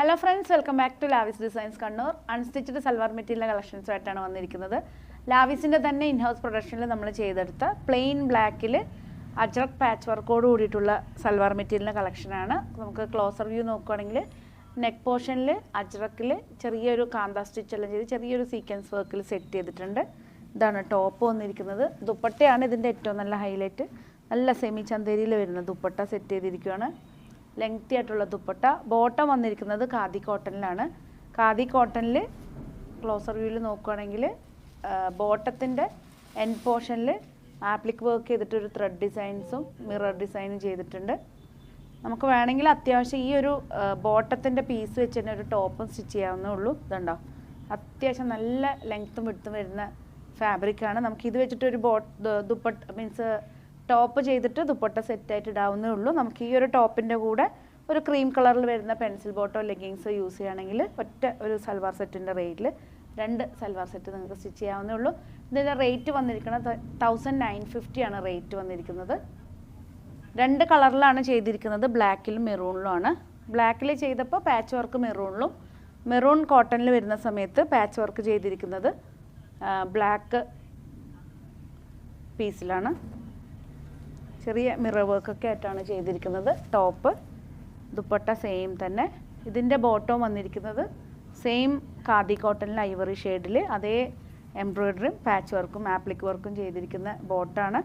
Hello friends, welcome back to Lavis designs Kannur. Unstitched salwar material കളക്ഷൻസുമായിട്ടാണ് വന്നിരിക്കുന്നത്. ലാവിസിൻ്റെ തന്നെ ഇൻഹൗസ് പ്രൊഡക്ഷനിൽ നമ്മൾ ചെയ്തെടുത്ത പ്ലെയിൻ ബ്ലാക്കിൽ അജ്രക് പാച്ച് വർക്കോട് കൂടിയിട്ടുള്ള സൽവാർ മെറ്റീരിയലിൻ്റെ കളക്ഷനാണ്. നമുക്ക് ക്ലോസർ വ്യൂ നോക്കുകയാണെങ്കിൽ നെക്ക് പോർഷനിൽ അജ്രക്കിൽ ചെറിയൊരു കാന്ത സ്റ്റിച്ച് എല്ലാം ചെയ്ത് ചെറിയൊരു സീക്വൻസ് വർക്കിൽ സെറ്റ് ചെയ്തിട്ടുണ്ട്. ഇതാണ് ടോപ്പ് വന്നിരിക്കുന്നത്. ദുപ്പട്ടയാണ് ഇതിൻ്റെ ഏറ്റവും നല്ല ഹൈലൈറ്റ്. നല്ല സെമി ചന്തേരിയിൽ വരുന്ന ദുപ്പട്ട സെറ്റ് ചെയ്തിരിക്കുകയാണ്. ലെങ്തി ആയിട്ടുള്ള ദുപ്പട്ട. ബോട്ടം വന്നിരിക്കുന്നത് ഖാദി കോട്ടണിലാണ്. ഖാദി കോട്ടണിൽ ക്ലോസർ വ്യൂവിൽ നോക്കുകയാണെങ്കിൽ ബോട്ടത്തിൻ്റെ എൻഡ് പോർഷനിൽ ആപ്ലിക് വർക്ക് ചെയ്തിട്ടൊരു ത്രെഡ് ഡിസൈൻസും മിറർ ഡിസൈനും ചെയ്തിട്ടുണ്ട്. നമുക്ക് വേണമെങ്കിൽ അത്യാവശ്യം ഈ ഒരു ബോട്ടത്തിൻ്റെ പീസ് വെച്ച് തന്നെ ഒരു ടോപ്പും സ്റ്റിച്ച് ചെയ്യാവുന്നേ ഉള്ളൂ. ഇതുണ്ടോ, അത്യാവശ്യം നല്ല ലെങ്ത്തും വിടുത്തും വരുന്ന ഫാബ്രിക്കാണ്. നമുക്ക് ഇത് വെച്ചിട്ടൊരു ദുപ്പട്ട മീൻസ് ടോപ്പ് ചെയ്തിട്ട് ദുപ്പട്ട സെറ്റായിട്ട് ഇടാവുന്നേ ഉള്ളൂ. നമുക്ക് ഈ ഒരു ടോപ്പിൻ്റെ കൂടെ ഒരു ക്രീം കളറിൽ വരുന്ന പെൻസിൽ ബോട്ടോ ലെഗിങ്സ് യൂസ് ചെയ്യുകയാണെങ്കിൽ ഒറ്റ ഒരു സൽവാർ സെറ്റിൻ്റെ റേറ്റിൽ 2 സൽവാർ സെറ്റ് നിങ്ങൾക്ക് സ്റ്റിച്ച് ചെയ്യാവുന്നേ ഉള്ളൂ. ഇതിൻ്റെ റേറ്റ് വന്നിരിക്കുന്നത് 1950 ആണ് റേറ്റ് വന്നിരിക്കുന്നത്. 2 കളറിലാണ് ചെയ്തിരിക്കുന്നത്, ബ്ലാക്കിലും മെറൂണിലുമാണ്. ബ്ലാക്കിൽ ചെയ്തപ്പോൾ പാച്ച് വർക്ക് മെറൂണിലും, മെറൂൺ കോട്ടണിൽ വരുന്ന സമയത്ത് പാച്ച് വർക്ക് ചെയ്തിരിക്കുന്നത് ബ്ലാക്ക് പീസിലാണ്. ചെറിയ മിറർ വർക്കൊക്കെ ആയിട്ടാണ് ചെയ്തിരിക്കുന്നത്. ടോപ്പ് ദുപ്പട്ട സെയിം തന്നെ. ഇതിൻ്റെ ബോട്ടം വന്നിരിക്കുന്നത് സെയിം ഖാദി കോട്ടണിൽ ഐവറി ഷെയ്ഡിൽ അതേ എംബ്രോയ്ഡറിയും പാച്ച് വർക്കും ആപ്ലിക് വർക്കും ചെയ്തിരിക്കുന്ന ബോട്ടാണ്.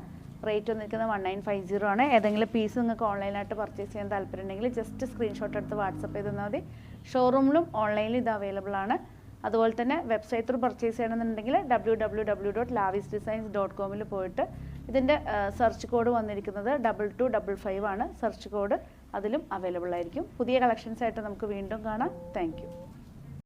റേറ്റ് വന്നിരിക്കുന്നത് 1950 ആണ്. ഏതെങ്കിലും പീസ് നിങ്ങൾക്ക് ഓൺലൈനായിട്ട് പർച്ചേസ് ചെയ്യാൻ താല്പര്യം ഉണ്ടെങ്കിൽ ജസ്റ്റ് സ്ക്രീൻഷോട്ട് എടുത്ത് വാട്സപ്പ് ചെയ്ത് തന്നാൽ മതി. ഷോറൂമിലും ഓൺലൈനിൽ ഇത് അവൈലബിൾ ആണ്. അതുപോലെ തന്നെ വെബ്സൈറ്റ് ത്രൂ പർച്ചേസ് ചെയ്യണമെന്നുണ്ടെങ്കിൽ www.lavisdesigns.com പോയിട്ട് ഇതിൻ്റെ സെർച്ച് കോഡ് വന്നിരിക്കുന്നത് 2255 ആണ് സെർച്ച് കോഡ്. അതിലും അവൈലബിൾ ആയിരിക്കും. പുതിയ കളക്ഷൻസ് ആയിട്ട് നമുക്ക് വീണ്ടും കാണാം. Thank you.